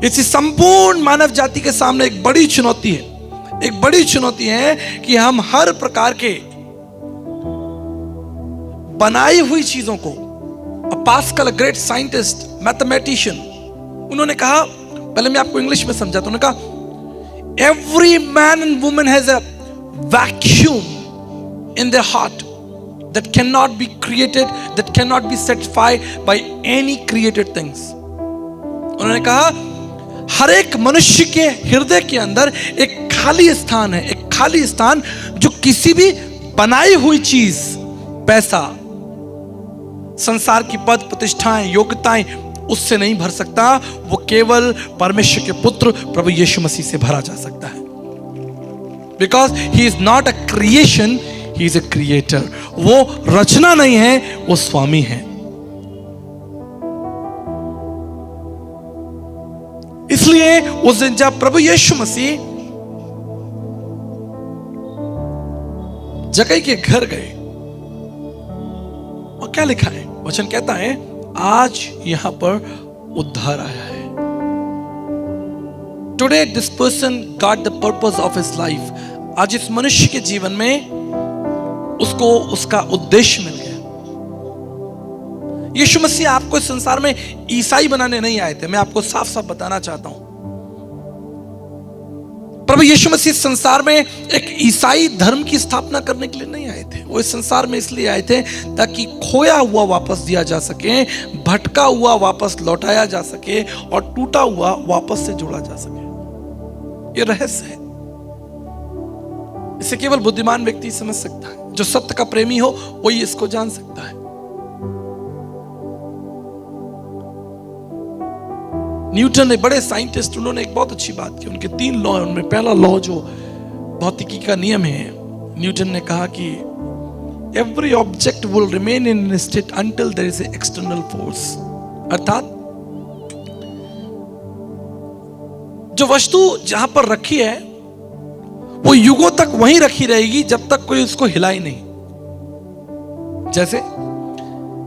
इसी संपूर्ण मानव जाति के सामने एक बड़ी चुनौती है, एक बड़ी चुनौती है कि हम हर प्रकार के बनाई हुई चीजों को, पास्कल ग्रेट साइंटिस्ट मैथमेटिशियन, उन्होंने कहा, पहले मैं आपको इंग्लिश में समझाता हूं, उन्होंने कहा every man and woman has a vacuum in their heart that cannot be created, that cannot be satisfied by any created things. उन्होंने कहा हर एक मनुष्य के हृदय के अंदर एक खाली स्थान है, एक खाली स्थान जो किसी भी बनाई हुई चीज, पैसा, संसार की पद प्रतिष्ठाएं, योग्यताएं उससे नहीं भर सकता। वो केवल परमेश्वर के पुत्र प्रभु यीशु मसीह से भरा जा सकता है। Because he is not a creation, he is a creator. वो रचना नहीं है, वो स्वामी है। इसलिए उस दिन जब प्रभु यीशु मसीह जक्कई के घर गए, और क्या लिखा है, वचन कहता है आज यहां पर उद्धार आया है। Today this person got the purpose of his life. आज इस मनुष्य के जीवन में उसको उसका उद्देश्य मिल गया। यीशु मसीह आपको इस संसार में ईसाई बनाने नहीं आए थे। मैं आपको साफ साफ बताना चाहता हूं, प्रभु यीशु मसीह इस संसार में एक ईसाई धर्म की स्थापना करने के लिए नहीं आए थे। वो इस संसार में इसलिए आए थे ताकि खोया हुआ वापस दिया जा सके, भटका हुआ वापस लौटाया जा सके, और टूटा हुआ वापस से जोड़ा जा सके। ये रहस्य है, इसे केवल बुद्धिमान व्यक्ति समझ सकता है। जो सत्य का प्रेमी हो वही इसको जान सकता है। न्यूटन ने, बड़े साइंटिस्ट, उन्होंने एक बहुत अच्छी बात की। उनके 3 लॉ है, उनमें पहला लॉ जो भौतिकी का नियम है, न्यूटन ने कहा कि every object will remain in state until there is a external force. अर्थात जो वस्तु जहां पर रखी है वो युगों तक वहीं रखी रहेगी जब तक कोई उसको हिलाए नहीं। जैसे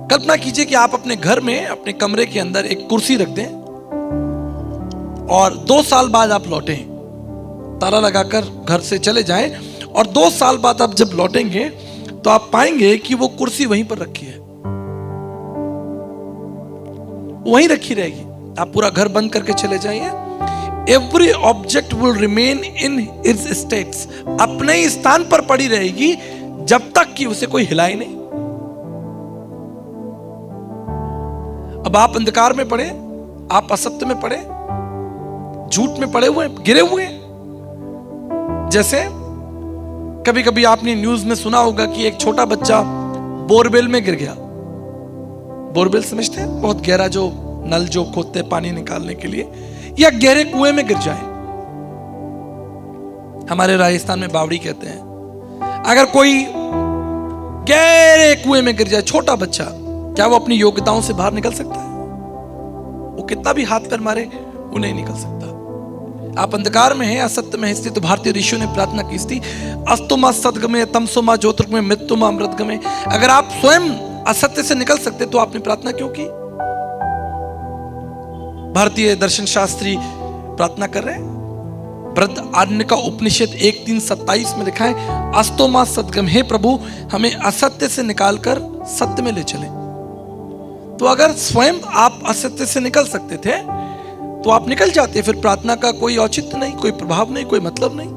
कल्पना कीजिए कि आप अपने घर में, अपने कमरे के अंदर एक कुर्सी रख दें और 2 साल बाद आप लौटें, ताला लगाकर घर से चले जाएं, और 2 साल बाद आप जब लौटेंगे तो आप पाएंगे कि वो कुर्सी वहीं पर रखी है, वहीं रखी रहेगी। आप पूरा घर बंद करके चले जाइए, every object will remain in its states, अपने ही स्थान पर पड़ी रहेगी जब तक कि उसे कोई हिलाए नहीं। अब आप अंधकार में पड़े, आप असत्य में पड़े, झूठ में पड़े हुए, गिरे हुए। जैसे कभी कभी आपने न्यूज में सुना होगा कि एक छोटा बच्चा बोरवेल में गिर गया। बोरवेल समझते हैं, बहुत गहरा जो नल जो खोदते पानी निकालने के लिए, या गहरे कुएं में गिर जाए। हमारे राजस्थान में बावड़ी कहते हैं। अगर कोई गहरे कुएं में गिर जाए, छोटा बच्चा, क्या वो अपनी योग्यताओं से बाहर निकल सकता है? वो कितना भी हाथ पैर मारे, वो नहीं निकल सकता। आप अंधकार में हैं, असत्य में हैं। इसलिए तो भारतीय ऋषियों ने प्रार्थना की थी, अस्तुमा सद्गमे तमसोमा ज्योतिर्गमे मृत्युमा अमृतगमे। अगर आप स्वयं असत्य से निकल सकते तो आपने प्रार्थना क्यों की? भारतीय दर्शन शास्त्री प्रार्थना कर रहे हैं। वृद्ध आरण्य का उपनिषद 1:3-27 में लिखा है, अस्तोमा सद्गम, हे प्रभु हमें असत्य से निकालकर सत्य में ले चले। तो अगर स्वयं आप असत्य से निकल सकते थे तो आप निकल जाते, फिर प्रार्थना का कोई औचित्य नहीं, कोई प्रभाव नहीं, कोई मतलब नहीं।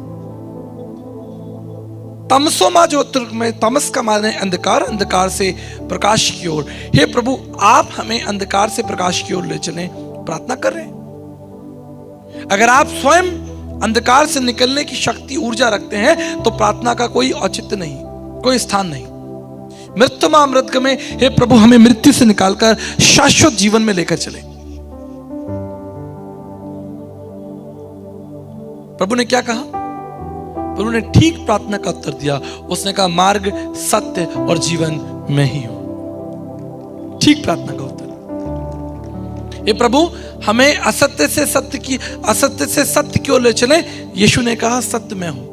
तमसोमा ज्योतिर्गमय, तमस का माने अंधकार, अंधकार से प्रकाश की ओर। हे प्रभु आप हमें अंधकार से प्रकाश की ओर ले चलें, प्रार्थना कर रहे हैं। अगर आप स्वयं अंधकार से निकलने की शक्ति, ऊर्जा रखते हैं तो प्रार्थना का कोई औचित्य नहीं, कोई स्थान नहीं। मृत्युमा अमृतगमे, हे प्रभु हमें मृत्यु से निकालकर शाश्वत जीवन में लेकर चले। प्रभु ने क्या कहा? प्रभु ने ठीक प्रार्थना का उत्तर दिया। उसने कहा, मार्ग, सत्य और जीवन मैं ही हूं। ठीक प्रार्थना का उत्तर। ये प्रभु हमें असत्य से सत्य की ओर ले चले। यीशु ने कहा, सत्य मैं हूं।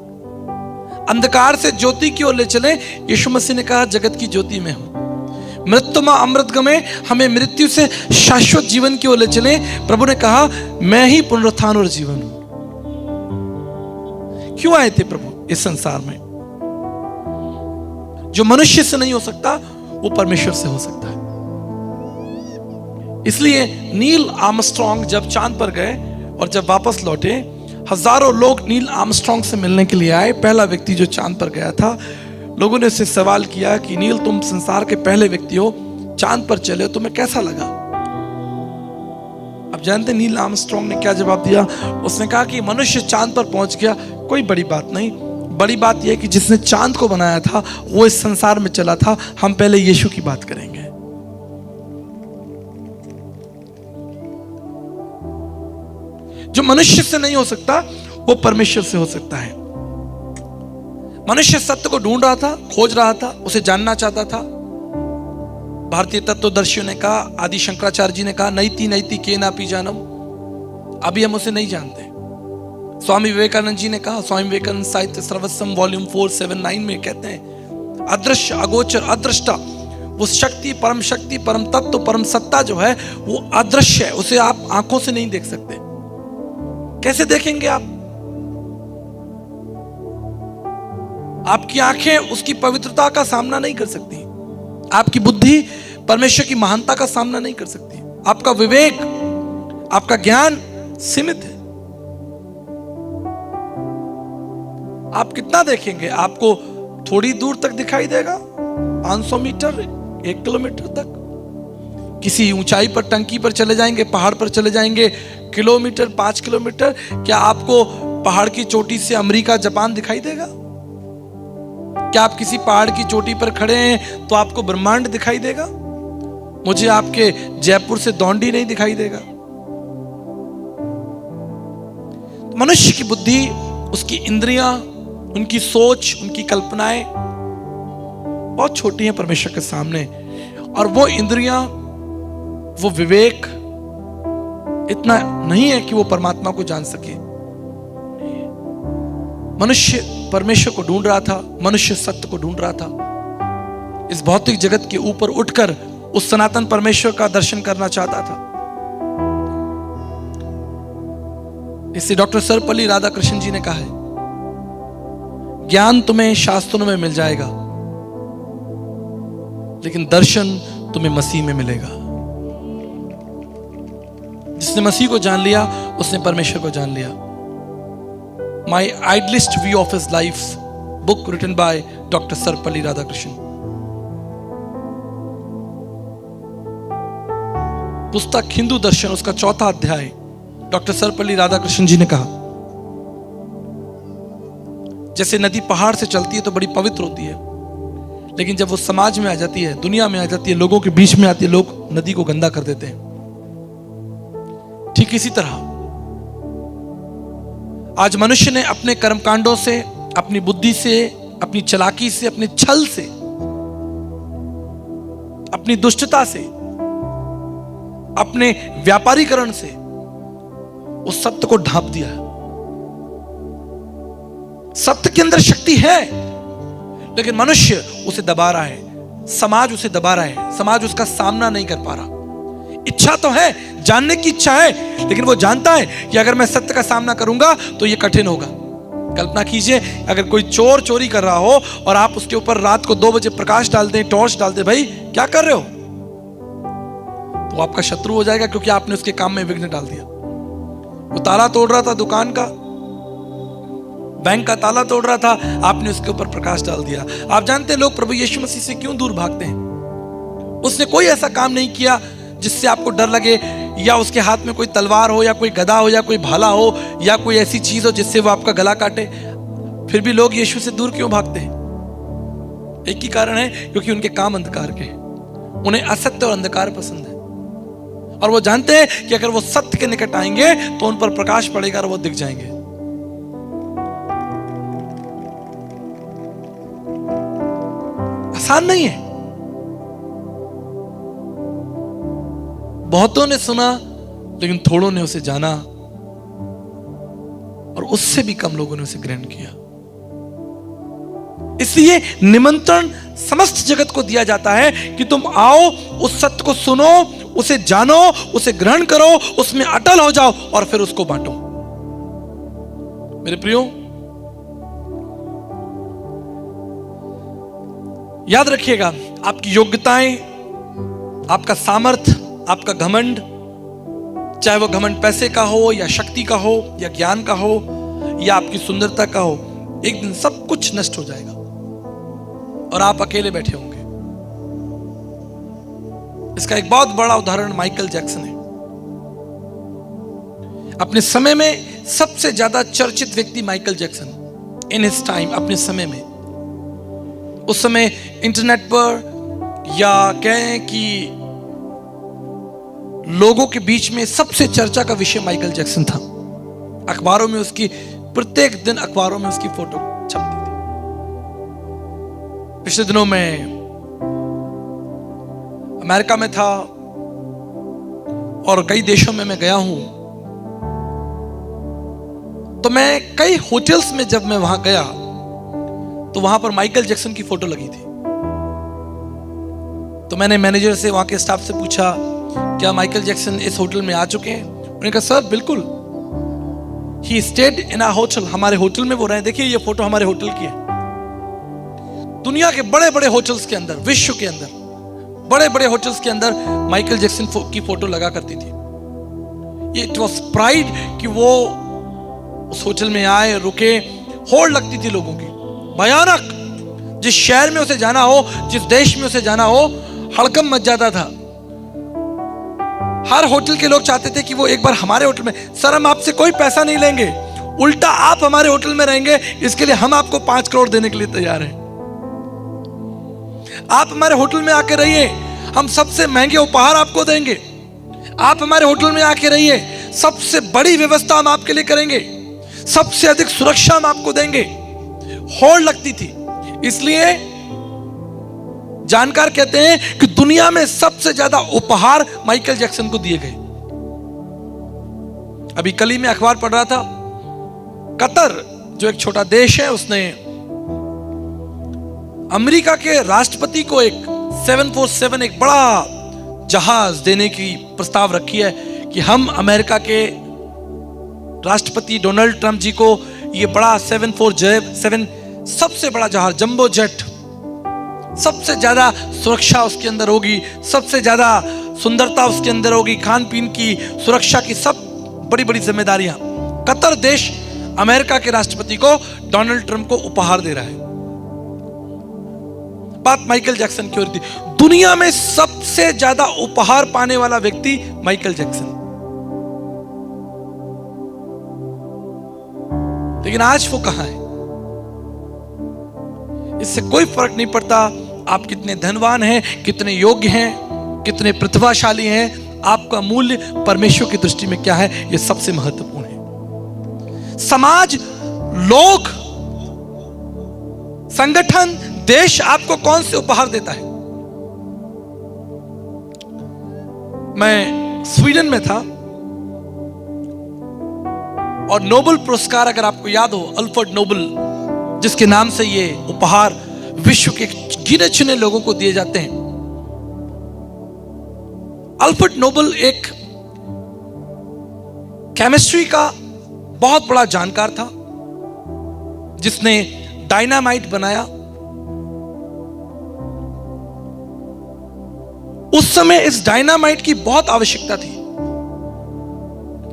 अंधकार से ज्योति की ओर ले चले। यीशु मसीह ने कहा, जगत की ज्योति मैं हूं। मृत्युमा अमृत गमे, हमें मृत्यु से शाश्वत जीवन की ओर ले चले। प्रभु ने कहा मैं ही पुनरुत्थान और जीवन हूं। क्यों आए थे प्रभु इस संसार में? जो मनुष्य से नहीं हो सकता वो परमेश्वर से हो सकता है। इसलिए नील आर्मस्ट्रांग जब चांद पर गए और जब वापस लौटे, हजारों लोग नील आर्मस्ट्रांग से मिलने के लिए आए। पहला व्यक्ति जो चांद पर गया था, लोगों ने उससे सवाल किया कि नील, तुम संसार के पहले व्यक्ति हो, चांद पर चले हो, तुम्हें कैसा लगा? अब जानते नील आर्मस्ट्रांग ने क्या जवाब दिया? उसने कहा कि मनुष्य चांद पर पहुंच गया, कोई बड़ी बात नहीं। बड़ी बात यह कि जिसने चांद को बनाया था वो इस संसार में चला था। हम पहले यीशु की बात करेंगे। जो मनुष्य से नहीं हो सकता वो परमेश्वर से हो सकता है। मनुष्य सत्य को ढूंढ रहा था, खोज रहा था, उसे जानना चाहता था। भारतीय तत्वदर्शियों ने कहा, आदि शंकराचार्य जी ने कहा, नैति नैति के ना पी जानम। अभी हम उसे नहीं जानते। स्वामी विवेकानंद जी ने कहा, स्वामी विवेकानंद साहित्य सर्वस्वम वॉल्यूम 479 में कहते हैं, अदृश्य अगोचर अदृष्टा, वो शक्ति, परम तत्व, परम सत्ता जो है वो अदृश्य है। उसे आप आंखों से नहीं देख सकते। कैसे देखेंगे आप? आपकी आंखें उसकी पवित्रता का सामना नहीं कर सकती। आपकी बुद्धि परमेश्वर की महानता का सामना नहीं कर सकती। आपका विवेक, आपका ज्ञान सीमित है। आप कितना देखेंगे? आपको थोड़ी दूर तक दिखाई देगा, 500 मीटर, 1 किलोमीटर तक। किसी ऊंचाई पर, टंकी पर चले जाएंगे, पहाड़ पर चले जाएंगे, किलोमीटर, 5 किलोमीटर। क्या आपको पहाड़ की चोटी से अमेरिका, जापान दिखाई देगा? क्या आप किसी पहाड़ की चोटी पर खड़े हैं तो आपको ब्रह्मांड दिखाई देगा? मुझे आपके जयपुर से दौंडी नहीं दिखाई देगा। मनुष्य की बुद्धि, उसकी इंद्रियां, उनकी सोच, उनकी कल्पनाएं बहुत छोटी हैं परमेश्वर के सामने। और वो इंद्रियां, वो विवेक इतना नहीं है कि वो परमात्मा को जान सके। मनुष्य परमेश्वर को ढूंढ रहा था, मनुष्य सत्य को ढूंढ रहा था। इस भौतिक जगत के ऊपर उठकर उस सनातन परमेश्वर का दर्शन करना चाहता था। इससे डॉक्टर सर्वपल्ली राधाकृष्णन जी ने कहा है, ज्ञान तुम्हें शास्त्रों में मिल जाएगा, लेकिन दर्शन तुम्हें मसीह में मिलेगा। जिसने मसीह को जान लिया उसने परमेश्वर को जान लिया। My Idealist View of His Life, book written by Dr. Sarvepalli Radhakrishnan. पुस्तक हिंदू दर्शन, उसका 4था अध्याय। डॉक्टर सर्वपल्ली राधाकृष्णन जी ने कहा, जैसे नदी पहाड़ से चलती है तो बड़ी पवित्र होती है, लेकिन जब वो समाज में आ जाती है, दुनिया में आ जाती है, लोगों के बीच में आती है, लोग नदी को गंदा कर देते हैं। ठीक इसी तरह आज मनुष्य ने अपने कर्मकांडों से, अपनी बुद्धि से, अपनी चालाकी से, अपने छल से, अपनी दुष्टता से, अपने व्यापारीकरण से उस सत्य को ढांप दिया। सत्य के अंदर शक्ति है, लेकिन मनुष्य उसे दबा रहा है, समाज उसे दबा रहा है, समाज उसका सामना नहीं कर पा रहा। इच्छा तो है, जानने की इच्छा है, लेकिन वो जानता है कि अगर मैं सत्य का सामना करूंगा तो ये कठिन होगा। कल्पना कीजिए, अगर कोई चोर चोरी कर रहा हो और आप उसके ऊपर रात को 2 बजे प्रकाश डाल दें, टॉर्च डाल दें, भाई क्या कर रहे हो, तो आपका शत्रु हो जाएगा, क्योंकि आपने उसके काम में विघ्न डाल दिया। वो ताला तोड़ रहा था दुकान का, बैंक का ताला तोड़ रहा था, आपने उसके ऊपर प्रकाश डाल दिया। आप जानते हैं लोग प्रभु यीशु मसीह से क्यों दूर भागते हैं? उसने कोई ऐसा काम नहीं किया जिससे आपको डर लगे, या उसके हाथ में कोई तलवार हो, या कोई गदा हो, या कोई भाला हो, या कोई ऐसी चीज हो जिससे वो आपका गला काटे। फिर भी लोग यीशु से दूर क्यों भागते हैं? एक ही कारण है, क्योंकि उनके काम अंधकार के, उन्हें असत्य और अंधकार पसंद है। और वो जानते हैं कि अगर वो सत्य के निकट आएंगे तो उन पर प्रकाश पड़ेगा और वो दिख जाएंगे। आसान नहीं है। बहुतों ने सुना, लेकिन थोड़ों ने उसे जाना, और उससे भी कम लोगों ने उसे ग्रहण किया। इसलिए निमंत्रण समस्त जगत को दिया जाता है कि तुम आओ, उस सत्य को सुनो, उसे जानो, उसे ग्रहण करो, उसमें अटल हो जाओ और फिर उसको बांटो। मेरे प्रियो, याद रखिएगा, आपकी योग्यताएं, आपका सामर्थ्य, आपका घमंड, चाहे वो घमंड पैसे का हो या शक्ति का हो या ज्ञान का हो या आपकी सुंदरता का हो, एक दिन सब कुछ नष्ट हो जाएगा और आप अकेले बैठे होंगे। इसका एक बहुत बड़ा उदाहरण माइकल जैक्सन है। अपने समय में सबसे ज्यादा चर्चित व्यक्ति Michael Jackson in his time, अपने समय में। उस समय इंटरनेट पर या कहें कि लोगों के बीच में सबसे चर्चा का विषय माइकल जैक्सन था। अखबारों में उसकी, प्रत्येक दिन अखबारों में उसकी फोटो छपती थी। पिछले दिनों में अमेरिका में था और कई देशों में मैं गया हूं, तो मैं कई होटल्स में जब मैं वहां गया तो वहां पर माइकल जैक्सन की फोटो लगी थी। तो मैंने मैनेजर से, वहां के स्टाफ से पूछा, क्या माइकल जैक्सन इस होटल में आ चुके हैं? उन्होंने कहा, सर बिल्कुल, he stayed in a hotel, हमारे होटल में वो रहे। देखिए ये फोटो हमारे होटल की है। दुनिया के बड़े बड़े होटल्स के अंदर, विश्व के अंदर बड़े बड़े होटल्स के अंदर माइकल जैक्सन की फोटो लगा करती थी। ये इट वॉज प्राइड कि वो उस होटल में आए, रुके। होड़ लगती थी लोगों की, भयानक। जिस शहर में उसे जाना हो, जिस देश में उसे जाना हो, हड़कंप मच जाता था। हर होटल के लोग चाहते थे कि वो एक बार हमारे होटल में, सर हम आपसे कोई पैसा नहीं लेंगे, उल्टा आप हमारे होटल में रहेंगे, इसके लिए हम आपको 5 करोड़ देने के लिए तैयार हैं। आप हमारे होटल में आके रहिए, हम सबसे महंगे उपहार आपको देंगे। आप हमारे होटल में आके रहिए, सबसे बड़ी व्यवस्था हम आपके लिए करेंगे, सबसे अधिक सुरक्षा हम आपको देंगे। होड़ लगती थी। इसलिए जानकार कहते हैं कि दुनिया में सबसे ज्यादा उपहार माइकल जैक्सन को दिए गए। अभी कल ही मैं अखबार पढ़ रहा था, कतर जो एक छोटा देश है, उसने अमेरिका के राष्ट्रपति को एक 747, एक बड़ा जहाज देने की प्रस्ताव रखी है कि हम अमेरिका के राष्ट्रपति डोनाल्ड ट्रंप जी को ये बड़ा 747 सबसे बड़ा जहाज, जंबो जेट, सबसे ज्यादा सुरक्षा उसके अंदर होगी, सबसे ज्यादा सुंदरता उसके अंदर होगी, खान पीन की, सुरक्षा की सब बड़ी बड़ी जिम्मेदारियां। कतर देश अमेरिका के राष्ट्रपति को, डोनाल्ड ट्रंप को उपहार दे रहा है। बात माइकल जैक्सन की हो रही थी। दुनिया में सबसे ज्यादा उपहार पाने वाला व्यक्ति माइकल जैक्सन। लेकिन आज वो कहां है? इससे कोई फर्क नहीं पड़ता आप कितने धनवान हैं, कितने योग्य हैं, कितने प्रतिभाशाली हैं, आपका मूल्य परमेश्वर की दृष्टि में क्या है, यह सबसे महत्वपूर्ण है। समाज, लोग, संगठन, देश आपको कौन से उपहार देता है? मैं स्वीडन में था और नोबेल पुरस्कार, अगर आपको याद हो, अल्फ्रेड नोबेल, जिसके नाम से ये उपहार विश्व के गिने चुने लोगों को दिए जाते हैं। अल्फ्रेड नोबेल एक केमिस्ट्री का बहुत बड़ा जानकार था, जिसने डायनामाइट बनाया। उस समय इस डायनामाइट की बहुत आवश्यकता थी,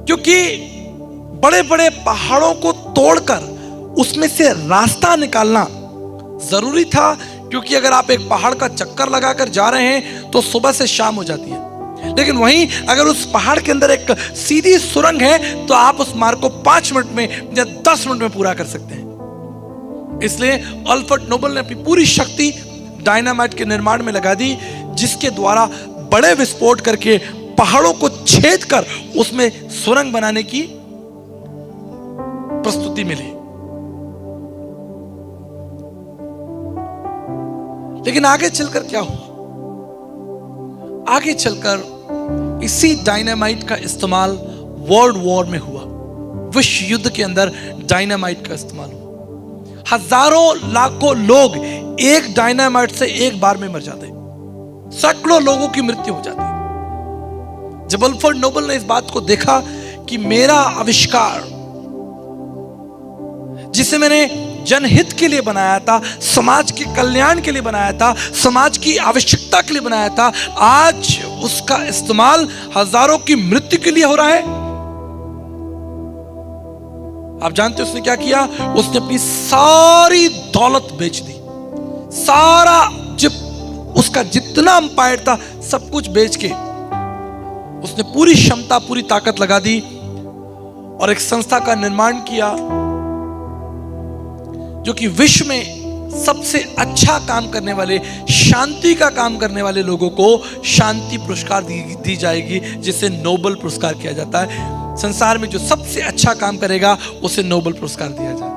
क्योंकि बड़े बड़े पहाड़ों को तोड़कर उसमें से रास्ता निकालना जरूरी था, क्योंकि अगर आप एक पहाड़ का चक्कर लगाकर जा रहे हैं तो सुबह से शाम हो जाती है। लेकिन वहीं अगर उस पहाड़ के अंदर एक सीधी सुरंग है तो आप उस मार्ग को 5 मिनट में या 10 मिनट में पूरा कर सकते हैं। इसलिए अल्फ्रेड नोबेल ने अपनी पूरी शक्ति डायनामाइट के निर्माण में लगा दी, जिसके द्वारा बड़े विस्फोट करके पहाड़ों को छेद कर उसमें सुरंग बनाने की प्रस्तुति मिली। लेकिन आगे चलकर क्या हुआ? आगे चलकर इसी डायनामाइट का इस्तेमाल वर्ल्ड वॉर में हुआ। विश्व युद्ध के अंदर डायनामाइट का इस्तेमाल हुआ। हजारों लाखों लोग एक डायनामाइट से एक बार में मर जाते, सैकड़ों लोगों की मृत्यु हो जाती। जब अल्फ्रेड नोबल ने इस बात को देखा कि मेरा आविष्कार जिसे मैंने जनहित के लिए बनाया था, समाज के कल्याण के लिए बनाया था, समाज की आवश्यकता के लिए बनाया था, आज उसका इस्तेमाल हजारों की मृत्यु के लिए हो रहा है। आप जानते हो उसने क्या किया? उसने अपनी सारी दौलत बेच दी, सारा उसका जितना अंपायर था सब कुछ बेच के उसने पूरी क्षमता, पूरी ताकत लगा दी और एक संस्था का निर्माण किया जो कि विश्व में सबसे अच्छा काम करने वाले, शांति का काम करने वाले लोगों को शांति पुरस्कार दी जाएगी, जिसे नोबेल पुरस्कार किया जाता है। संसार में जो सबसे अच्छा काम करेगा उसे नोबेल पुरस्कार दिया जाए।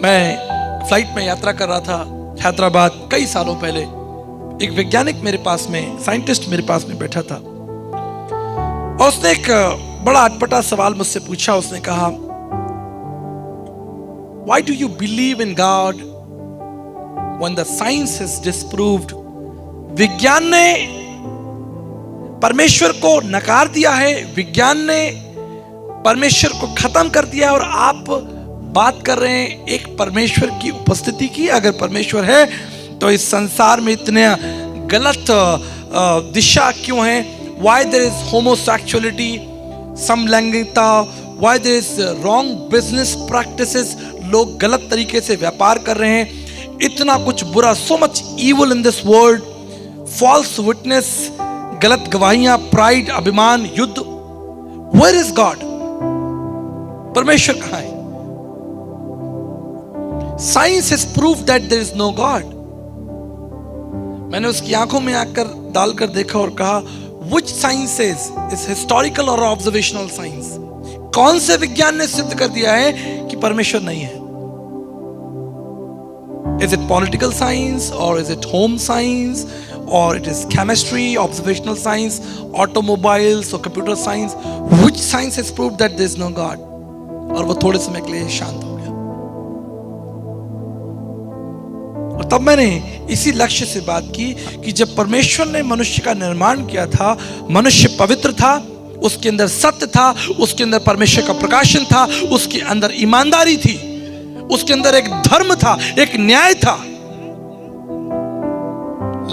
मैं फ्लाइट में यात्रा कर रहा था हैदराबाद कई सालों पहले। एक वैज्ञानिक मेरे पास में, साइंटिस्ट मेरे पास में बैठा था और उसने एक बड़ा अटपटा सवाल मुझसे पूछा। उसने कहा, Why do you believe in God when the science has disproved? विज्ञान ने परमेश्वर को नकार दिया है, विज्ञान ने परमेश्वर को खत्म कर दिया है और आप बात कर रहे हैं एक परमेश्वर की उपस्थिति की। अगर परमेश्वर है तो इस संसार में इतने गलत दिशा क्यों है? Why there is homosexuality, समलैंगिकता, why there is wrong business practices, लोग गलत तरीके से व्यापार कर रहे हैं, इतना कुछ बुरा, so much evil in this world, false witness, गलत गवाहियां, प्राइड, अभिमान, युद्ध। Where is God? परमेश्वर कहां है? Science has proved that there is no God. मैंने उसकी आंखों में आकर डालकर देखा और कहा, Which science says is historical or observational science? कौन से विज्ञान ने सिद्ध कर दिया है कि परमेश्वर नहीं है? Is it political science or is it home science or it is chemistry, observational science, automobiles or computer science? Which science has proved that there is no God? और वो थोड़े समय के लिए शांत हो गया। और तब मैंने इसी लक्ष्य से बात की कि जब परमेश्वर ने मनुष्य का निर्माण किया था, मनुष्य पवित्र था, उसके अंदर सत्य था, उसके अंदर परमेश्वर का प्रकाशन था, उसके अंदर ईमानदारी थी, उसके अंदर एक धर्म था, एक न्याय था।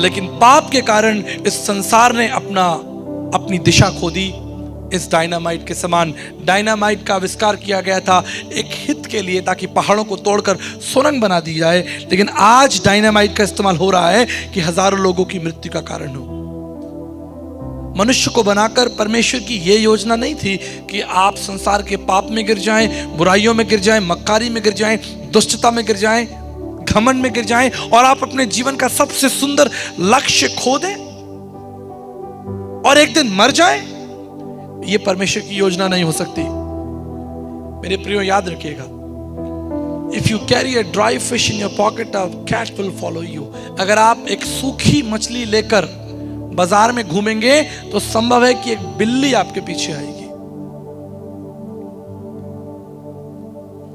लेकिन पाप के कारण इस संसार ने अपनी दिशा खो दी। इस डायनामाइट के समान, डायनामाइट का आविष्कार किया गया था एक हित के लिए, ताकि पहाड़ों को तोड़कर सुरंग बना दी जाए। लेकिन आज डायनामाइट का इस्तेमाल हो रहा है कि हजारों लोगों की मृत्यु का कारण हो। मनुष्य को बनाकर परमेश्वर की यह योजना नहीं थी कि आप संसार के पाप में गिर जाएं, बुराइयों में गिर जाएं, मक्कारी में गिर जाएं, दुष्टता में गिर जाएं, घमंड में गिर जाएं और आप अपने जीवन का सबसे सुंदर लक्ष्य खो दें और एक दिन मर जाएं। यह परमेश्वर की योजना नहीं हो सकती। मेरे प्रियो, याद रखिएगा, if you carry a dry fish in your pocket, a cat will follow you. अगर आप एक सूखी मछली लेकर बाजार में घूमेंगे तो संभव है कि एक बिल्ली आपके पीछे आएगी।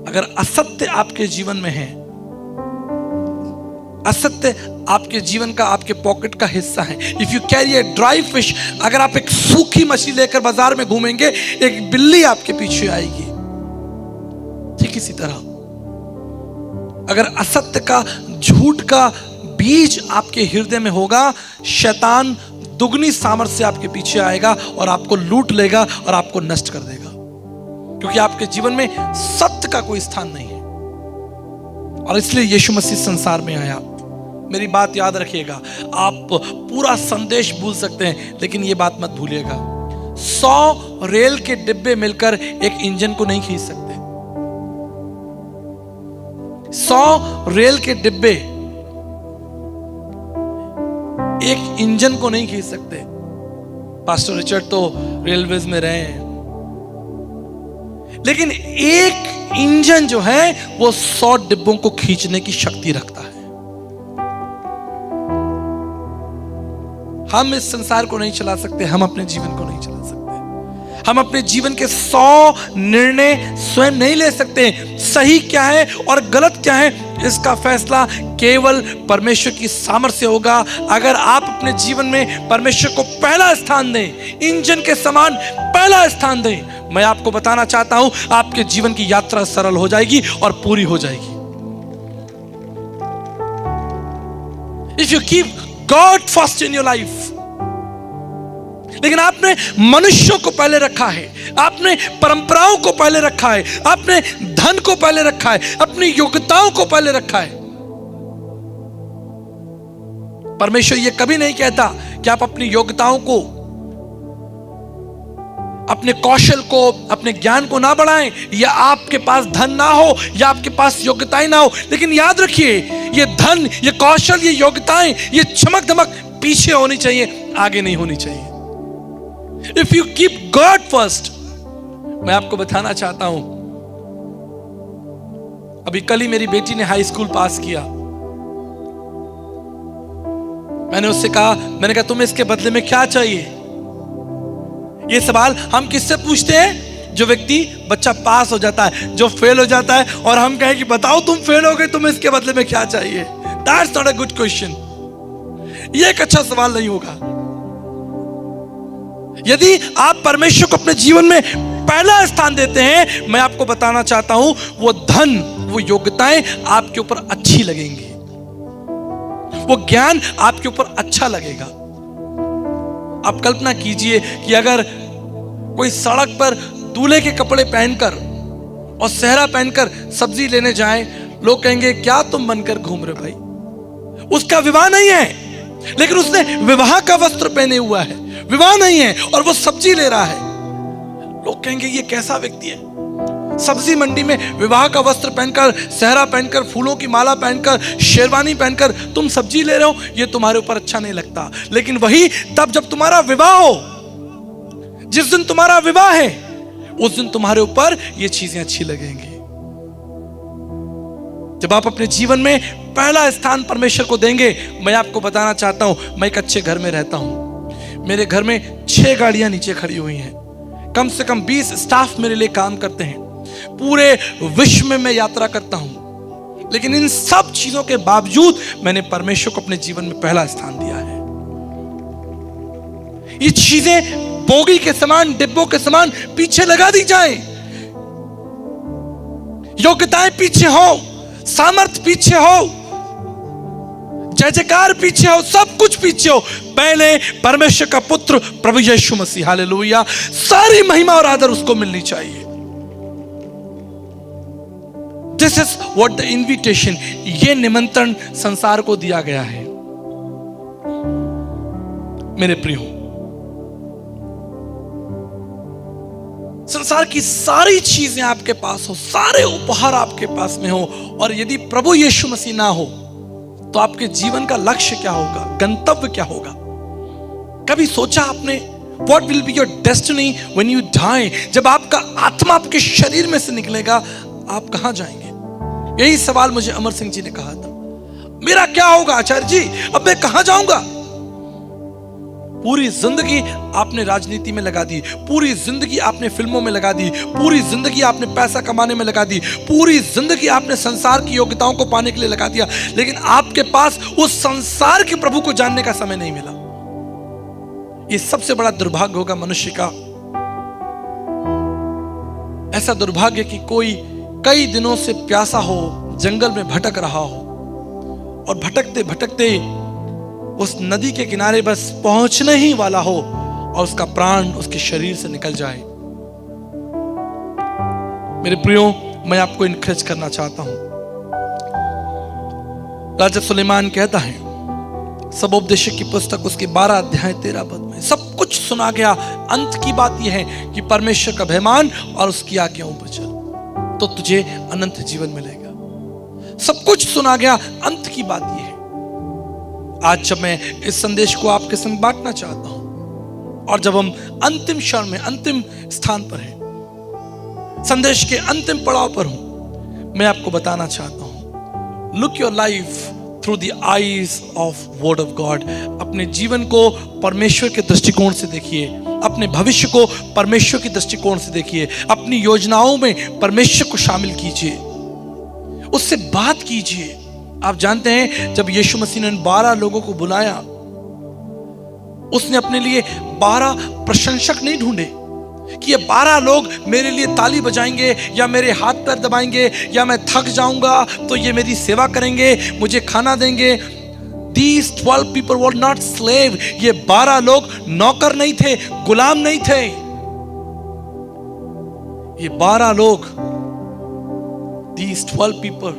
अगर असत्य आपके जीवन में है, असत्य आपके जीवन का, आपके पॉकेट का हिस्सा है, if you carry a dry fish, अगर आप एक सूखी मछली लेकर बाजार में घूमेंगे, एक बिल्ली आपके पीछे आएगी। ठीक इसी तरह अगर असत्य का, झूठ का बीज आपके हृदय में होगा, शैतान दुगनी सामर्थ्य से आपके पीछे आएगा और आपको लूट लेगा और आपको नष्ट कर देगा, क्योंकि आपके जीवन में सत्य का कोई स्थान नहीं है। और इसलिए यीशु मसीह संसार में आया। मेरी बात याद रखिएगा, आप पूरा संदेश भूल सकते हैं लेकिन यह बात मत भूलिएगा, 100 रेल के डिब्बे मिलकर एक इंजन को नहीं खींच सकते। 100 रेल के डिब्बे एक इंजन को नहीं खींच सकते। पास्टर रिचर्ड तो रेलवेज में रहे हैं, लेकिन एक इंजन जो है वो 100 डिब्बों को खींचने की शक्ति रखता है। हम इस संसार को नहीं चला सकते, हम अपने जीवन को नहीं चला सकते। हम अपने जीवन के 100 निर्णय स्वयं नहीं ले सकते। सही क्या है और गलत क्या है, इसका फैसला केवल परमेश्वर की सामर्थ्य से होगा। अगर आप अपने जीवन में परमेश्वर को पहला स्थान दें, इंजन के समान पहला स्थान दें, मैं आपको बताना चाहता हूं आपके जीवन की यात्रा सरल हो जाएगी और पूरी हो जाएगी। If you keep God first in your life, लेकिन आपने मनुष्यों को पहले रखा है, आपने परंपराओं को पहले रखा है, आपने धन को पहले रखा है, अपनी योग्यताओं को पहले रखा है। परमेश्वर यह कभी नहीं कहता कि आप अपनी योग्यताओं को, अपने कौशल को, अपने ज्ञान को ना बढ़ाएं, या आपके पास धन ना हो या आपके पास योग्यताएं ना हो। लेकिन याद रखिए, ये धन, ये कौशल, ये योग्यताएं, ये चमक धमक पीछे होनी चाहिए, आगे नहीं होनी चाहिए। If you keep God first, मैं आपको बताना चाहता हूं, अभी कल ही मेरी बेटी ने हाई स्कूल पास किया। मैंने उससे कहा, मैंने कहा तुम्हें इसके बदले में क्या चाहिए? ये सवाल हम किससे पूछते हैं? जो व्यक्ति, बच्चा पास हो जाता है, जो फेल हो जाता है, और हम कहें कि बताओ तुम फेल हो गए, तुम्हें इसके बदले में क्या चाहिए? That's not a good question. ये एक अच्छा सवाल नहीं होगा। यदि आप परमेश्वर को अपने जीवन में पहला स्थान देते हैं, मैं आपको बताना चाहता हूं, वो धन, वो योग्यताएं आपके ऊपर अच्छी लगेंगी, वो ज्ञान आपके ऊपर अच्छा लगेगा। आप कल्पना कीजिए कि अगर कोई सड़क पर दूल्हे के कपड़े पहनकर और सेहरा पहनकर सब्जी लेने जाए, लोग कहेंगे क्या तुम बनकर घूम रहे भाई? उसका विवाह नहीं है, लेकिन उसने विवाह का वस्त्र पहने हुआ है, विवाह नहीं है और वो सब्जी ले रहा है। लोग कहेंगे ये कैसा व्यक्ति है? सब्जी मंडी में विवाह का वस्त्र पहनकर, सेहरा पहनकर, फूलों की माला पहनकर, शेरवानी पहनकर तुम सब्जी ले रहे हो, ये तुम्हारे ऊपर अच्छा नहीं लगता। लेकिन वही तब जब तुम्हारा विवाह हो, जिस दिन तुम्हारा विवाह है, उस दिन तुम्हारे ऊपर ये चीजें अच्छी लगेंगी। जब आप अपने जीवन में पहला स्थान परमेश्वर को देंगे, मैं आपको बताना चाहता हूं, मैं एक अच्छे घर में रहता हूं, मेरे घर में 6 गाड़ियां नीचे खड़ी हुई हैं, कम से कम 20 स्टाफ मेरे लिए काम करते हैं, पूरे विश्व में मैं यात्रा करता हूं, लेकिन इन सब चीजों के बावजूद मैंने परमेश्वर को अपने जीवन में पहला स्थान दिया है। ये चीजें बोगी के समान, डिब्बों के समान पीछे लगा दी जाए, योग्यताएं पीछे हो, सामर्थ पीछे हो, जय जयकार पीछे हो, सब कुछ पीछे हो, पहले परमेश्वर का पुत्र प्रभु यीशु मसीह, हालेलुया, सारी महिमा और आदर उसको मिलनी चाहिए। This is what the invitation, ये निमंत्रण संसार को दिया गया है। मेरे प्रियो, संसार की सारी चीजें आपके पास हो, सारे उपहार आपके पास में हो, और यदि प्रभु यीशु मसीह ना हो तो आपके जीवन का लक्ष्य क्या होगा, गंतव्य क्या होगा? कभी सोचा आपने what will be your destiny when you die? जब आपका आत्मा आपके शरीर में से निकलेगा, आप कहां जाएंगे? यही सवाल मुझे अमर सिंह जी ने कहा था, मेरा क्या होगा आचार्य जी, अब मैं कहां जाऊंगा? पूरी जिंदगी आपने राजनीति में लगा दी, पूरी जिंदगी आपने फिल्मों में लगा दी, पूरी जिंदगी आपने पैसा कमाने में लगा दी, पूरी जिंदगी आपने संसार की योग्यताओं को पाने के लिए लगा दिया, लेकिन आपके पास उस संसार के प्रभु को जानने का समय नहीं मिला। ये सबसे बड़ा दुर्भाग्य होगा मनुष्य का। ऐसा दुर्भाग्य कि कोई कई दिनों से प्यासा हो, जंगल में भटक रहा हो, और भटकते भटकते उस नदी के किनारे बस पहुंचने ही वाला हो और उसका प्राण उसके शरीर से निकल जाए। मेरे प्रियो, मैं आपको इनकरेज करना चाहता हूं। राजा सुलेमान कहता है, सबोपदेशक की पुस्तक उसके 12 अध्याय 13 पद में, सब कुछ सुना गया, अंत की बात यह है कि परमेश्वर का भयमान और उसकी आज्ञाओं पर चल, तो तुझे अनंत जीवन मिलेगा। सब कुछ सुना गया, अंत की बात यह है। आज जब मैं इस संदेश को आपके संग बांटना चाहता हूं, और जब हम अंतिम क्षण में, अंतिम स्थान पर हैं, संदेश के अंतिम पड़ाव पर हूं, मैं आपको बताना चाहता हूं, look your life through the eyes of word of God. अपने जीवन को परमेश्वर के दृष्टिकोण से देखिए। अपने भविष्य को परमेश्वर की दृष्टिकोण से देखिए, अपनी योजनाओं में परमेश्वर को शामिल कीजिए, उससे बात कीजिए। आप जानते हैं जब यीशु मसीह ने 12 लोगों को बुलाया, उसने अपने लिए 12 प्रशंसक नहीं ढूंढे कि ये 12 लोग मेरे लिए ताली बजाएंगे या मेरे हाथ पैर दबाएंगे या मैं थक जाऊंगा तो ये मेरी सेवा करेंगे, मुझे खाना देंगे। These 12 people were not slave. ये 12 लोग नौकर नहीं थे, गुलाम नहीं थे। ये 12 लोग, these 12 people,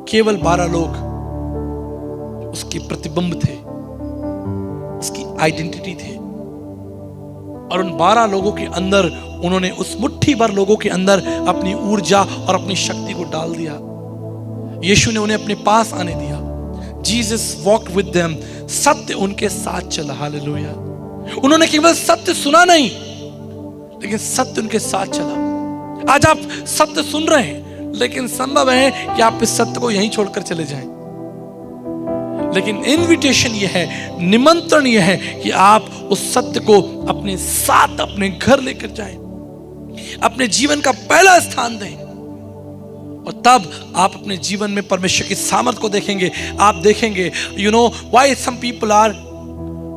केवल 12 लोग उसके प्रतिबिंब थे, उसकी आइडेंटिटी थे। और उन 12 लोगों के अंदर उन्होंने, उस मुट्ठी भर लोगों के अंदर अपनी ऊर्जा और अपनी शक्ति को डाल दिया। यीशु ने उन्हें अपने पास आने दिया। जीसस वॉक विद देम, सत्य उनके साथ चला। हालेलुया। उन्होंने केवल सत्य सुना नहीं, लेकिन सत्य उनके साथ चला। आज आप सत्य सुन रहे हैं, लेकिन संभव है कि आप इस सत्य को यहीं छोड़कर चले जाएं। लेकिन इनविटेशन यह है, निमंत्रण यह है कि आप उस सत्य को अपने साथ अपने घर लेकर जाएं, अपने जीवन का पहला स्थान दें, और तब आप अपने जीवन में परमेश्वर की सामर्थ को देखेंगे। आप देखेंगे, you know why some people are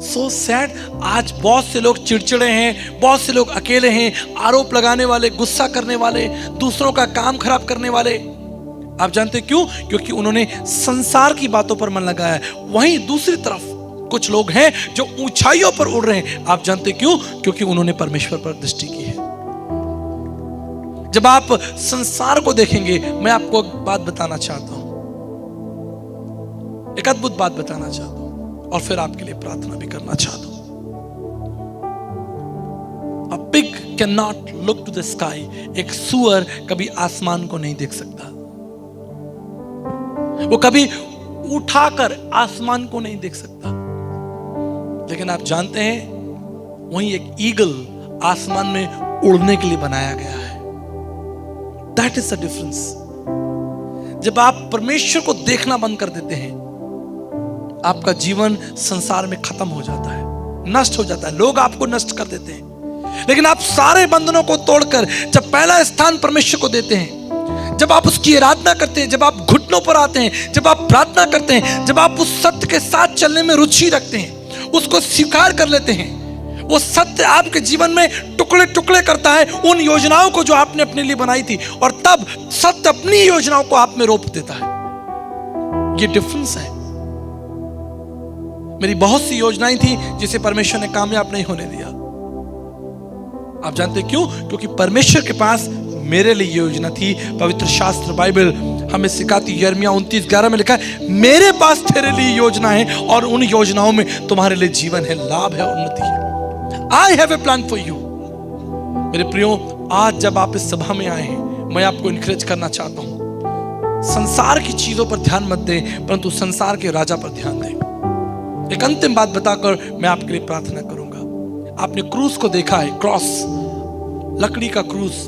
so sad. आज बहुत से लोग चिड़चिड़े हैं, बहुत से लोग अकेले हैं, आरोप लगाने वाले, गुस्सा करने वाले, दूसरों का काम खराब करने वाले। आप जानते क्यों? क्योंकि उन्होंने संसार की बातों पर मन लगाया है। वहीं दूसरी तरफ कुछ लोग हैं जो ऊंचाइयों पर उड़ रहे हैं। आप जानते क्यों? क्योंकि उन्होंने परमेश्वर पर दृष्टि की है। जब आप संसार को देखेंगे, मैं आपको एक बात बताना चाहता हूं, एक अद्भुत बात बताना चाहता हूं, और फिर आपके लिए प्रार्थना भी करना चाहता हूं। A pig cannot look to the sky. एक सूअर कभी आसमान को नहीं देख सकता, वो कभी उठाकर आसमान को नहीं देख सकता। लेकिन आप जानते हैं, वहीं एक ईगल आसमान में उड़ने के लिए बनाया गया है। That is the difference. जब आप परमेश्वर को देखना बंद कर देते हैं, आपका जीवन संसार में खत्म हो जाता है, नष्ट हो जाता है, लोग आपको नष्ट कर देते हैं। लेकिन आप सारे बंधनों को तोड़कर जब पहला स्थान परमेश्वर को देते हैं, जब आप उसकी आराधना करते हैं, जब आप घुटनों पर आते हैं, जब आप प्रार्थना करते हैं, जब आप उस सत्य के साथ चलने में रुचि रखते हैं, उसको स्वीकार कर लेते हैं, वो सत्य आपके जीवन में टुकड़े टुकड़े करता है उन योजनाओं को जो आपने अपने लिए बनाई थी, और तब सत्य अपनी योजनाओं को आप में रोप देता है। ये डिफरेंस है। मेरी बहुत सी योजनाएं थी जिसे परमेश्वर ने कामयाब नहीं होने दिया। आप जानते क्यों? क्योंकि परमेश्वर के पास मेरे लिए योजना थी। पवित्र शास्त्र बाइबल हमें सिखाती, यिर्मयाह 29:11 में लिखा है, मेरे पास तेरे लिए योजना है और उन योजनाओं में तुम्हारे लिए जीवन है, लाभ है, उन्नति है। I have a plan for you। मेरे प्रियो, आज जब आप इस सभा में आए हैं, मैं आपको इनकरेज करना चाहता हूं, संसार की चीजों पर ध्यान मत दें, परंतु संसार के राजा पर ध्यान दें। एक अंतिम बात बताकर मैं आपके लिए प्रार्थना करूंगा। आपने क्रूस को देखा है, क्रॉस, लकड़ी का क्रूस।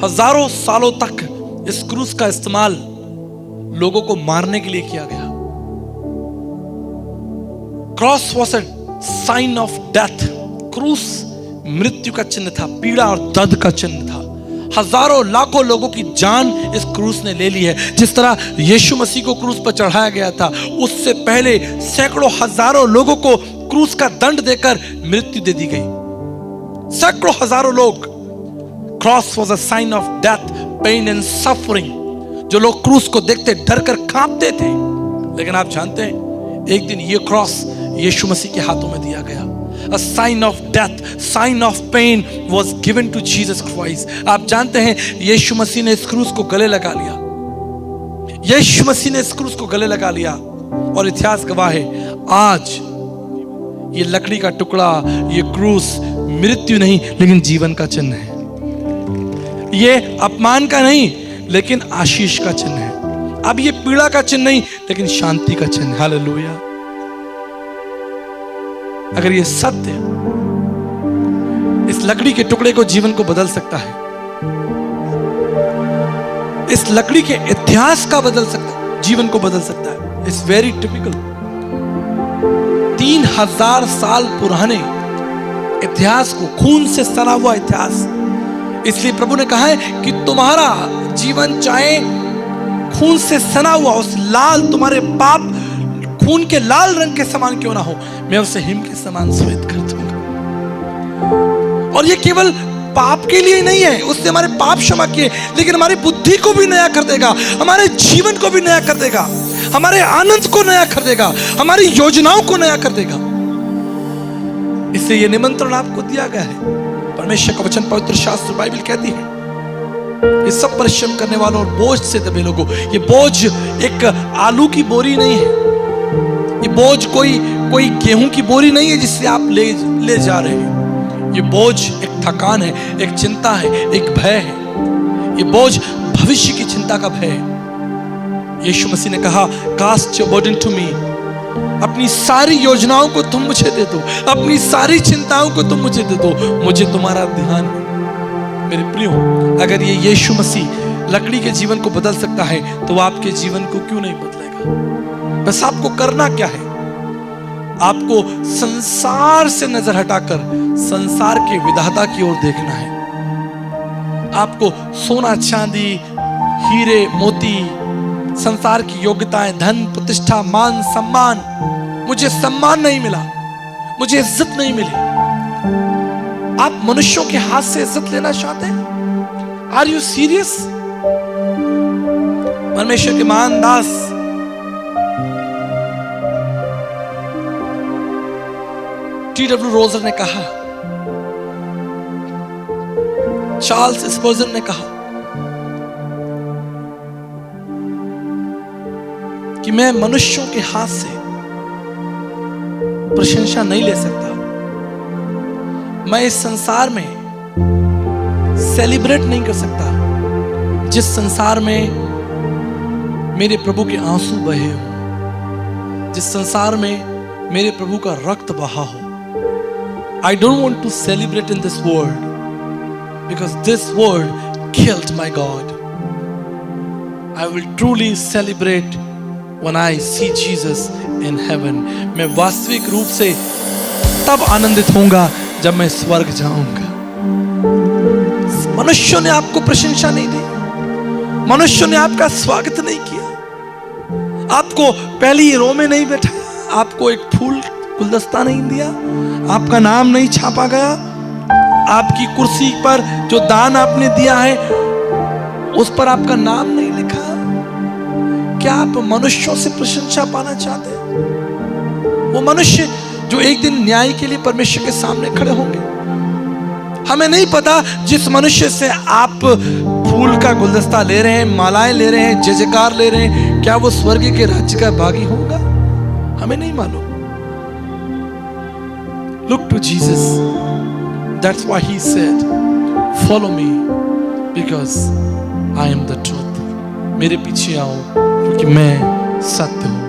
हजारों सालों तक इस क्रूस का इस्तेमाल लोगों को मारने के लिए किया गया। Cross was a sign of death. क्रूस मृत्यु का चिन्ह था, पीड़ा और दर्द का चिन्ह था। हजारों लाखों लोगों की जान इस क्रूस ने ले ली है। जिस तरह यीशु मसीह को क्रूस पर चढ़ाया गया था, उससे पहले सैकड़ों हजारों लोगों को क्रूस का दंड देकर मृत्यु दे दी गई। सैकड़ों हजारों लोग। Cross was a sign of death, pain and suffering. जो लोग क्रूस को देखते डर कर कांपते थे, लेकिन आप जानते हैं, एक दिन ये क्रॉस यीशु मसीह के हाथों में दिया गया। A sign of death, sign of pain was given to Jesus Christ। आप जानते हैं, यीशु मसीह ने इस क्रूस को गले लगा लिया। यीशु मसीह ने इस क्रूस को गले लगा लिया, और इतिहास गवाह है, आज ये लकड़ी का टुकड़ा, ये क्रूस मृत्यु नहीं लेकिन जीवन का चिन्ह है। ये अपमान का नहीं लेकिन आशीष का चिन्ह है। अब ये पीड़ा का चिन्ह नहीं लेकिन शांति का चिन्ह। हालेलुया। अगर ये सत्य इस लकड़ी के टुकड़े को जीवन को बदल सकता है, इस लकड़ी के इतिहास का बदल सकता है, जीवन को बदल सकता है। It's very typical. 1000 साल पुराने इतिहास को, खून से सना हुआ इतिहास। इसलिए प्रभु ने कहा है कि तुम्हारा जीवन चाहे खून से सना हुआ, उस लाल, तुम्हारे पाप खून के लाल रंग के समान क्यों ना हो, मैं उसे हिम के समान श्वेत कर दूंगा। और ये केवल पाप के लिए नहीं है, उसने हमारे पाप क्षमा किए, लेकिन हमारी बुद्धि को भी नया कर देगा, हमारे जीवन को भी नया कर देगा, हमारे आनंद को नया कर देगा, हमारी योजनाओं को नया कर देगा। इसलिए ये निमंत्रण आपको दिया गया है। परमेश्वर का वचन, पवित्र शास्त्र बाइबल कहती है, ये सब परिश्रम करने वालों और बोझ से दबे लोगों, ये बोझ एक आलू की बोरी नहीं है, ये बोझ कोई गेहूं की बोरी नहीं है जिससे आप ले जा रहे हैं। ये बोझ एक थकान है, एक चिंता है, एक भय है। ये बोझ भविष्य की चिंता का भय है। यीशु मसीह ने कहा, cast your burden to me, अपनी सारी योजनाओं को तुम मुझे दे दो, अपनी सारी चिंताओं को तुम मुझे दे दो, मुझे तुम्हारा ध्यान है। मेरे प्रियो, अगर ये यीशु मसीह लकड़ी के जीवन को बदल सकता है तो वो आपके जीवन को क्यों नहीं बदलेगा? बस आपको करना क्या है? आपको संसार से नजर हटाकर संसार के विधाता की ओर देखना है। आपको सोना चांदी, हीरे मोती, संसार की योग्यताएं, धन प्रतिष्ठा, मान सम्मान, मुझे सम्मान नहीं मिला, मुझे इज्जत नहीं मिली। आप मनुष्यों के हाथ से इज्जत लेना चाहते हैं? Are you serious? परमेश्वर के महान दास T.W. रोजर ने कहा, चार्ल्स स्पर्जन ने कहा कि मैं मनुष्यों के हाथ से प्रशंसा नहीं ले सकता, मैं इस संसार में सेलिब्रेट नहीं कर सकता जिस संसार में मेरे प्रभु के आंसू बहे हो, जिस संसार में मेरे प्रभु का रक्त बहा हो। I don't want to celebrate in this world because this world killed my God. I will truly celebrate when I see Jesus in heaven. मैं वास्तविक रूप से तब आनंदित होऊंगा जब मैं स्वर्ग जाऊंगा। मनुष्यों ने आपको प्रशंसा नहीं दी, मनुष्यों ने आपका स्वागत नहीं किया, आपको पहली रो में नहीं बैठाया, आपको एक फूल गुलदस्ता नहीं दिया, आपका नाम नहीं छापा गया, आपकी कुर्सी पर जो दान आपने दिया है उस पर आपका नाम नहीं लिखा। क्या आप मनुष्यों से प्रशंसा पाना चाहते हैं? वो मनुष्य जो एक दिन न्याय के लिए परमेश्वर के सामने खड़े होंगे। हमें नहीं पता जिस मनुष्य से आप फूल का गुलदस्ता ले रहे हैं, मालाएं ले रहे हैं, जय जयकार ले रहे हैं, क्या वो स्वर्ग के राज्य का भागी होगा? हमें नहीं मालूम। Look to Jesus. That's why he said, follow me because I am the truth. मेरे पीछे आओ क्योंकि मैं सत्य हूँ।